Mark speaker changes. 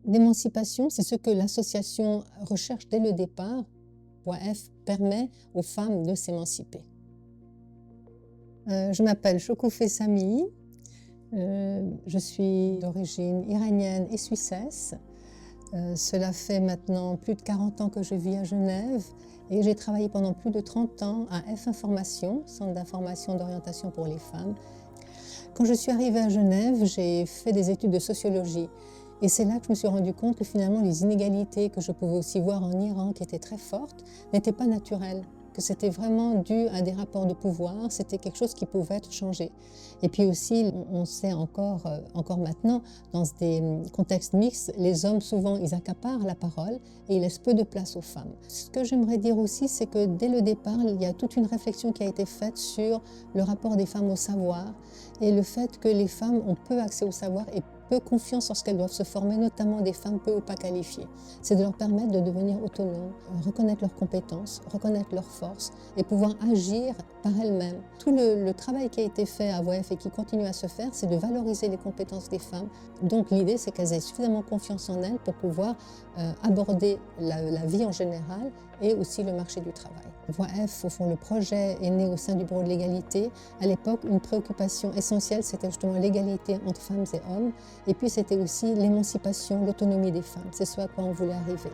Speaker 1: L'émancipation, c'est ce que l'association recherche dès le départ. Voix F permet aux femmes de s'émanciper. Je m'appelle Chokoufé Sami, je suis d'origine iranienne et suissesse. Cela fait maintenant plus de 40 ans que je vis à Genève et j'ai travaillé pendant plus de 30 ans à F Information, Centre d'information d'orientation pour les femmes. Quand je suis arrivée à Genève, j'ai fait des études de sociologie et c'est là que je me suis rendu compte que finalement les inégalités que je pouvais aussi voir en Iran, qui étaient très fortes, n'étaient pas naturelles, que c'était vraiment dû à des rapports de pouvoir, c'était quelque chose qui pouvait être changé. Et puis aussi, on sait encore maintenant, dans des contextes mixtes, les hommes souvent ils accaparent la parole et ils laissent peu de place aux femmes. Ce que j'aimerais dire aussi, c'est que dès le départ, il y a toute une réflexion qui a été faite sur le rapport des femmes au savoir et le fait que les femmes ont peu accès au savoir et peu confiance lorsqu'elles doivent se former, notamment des femmes peu ou pas qualifiées. C'est de leur permettre de devenir autonomes, reconnaître leurs compétences, reconnaître leurs forces et pouvoir agir par elles-mêmes. Tout le travail qui a été fait à Voix F et qui continue à se faire, c'est de valoriser les compétences des femmes. Donc l'idée, c'est qu'elles aient suffisamment confiance en elles pour pouvoir aborder la vie en général et aussi le marché du travail. Voix F, au fond, le projet est né au sein du Bureau de l'égalité. À l'époque, une préoccupation essentielle, c'était justement l'égalité entre femmes et hommes. Et puis, c'était aussi l'émancipation, l'autonomie des femmes. C'est ce à quoi on voulait arriver.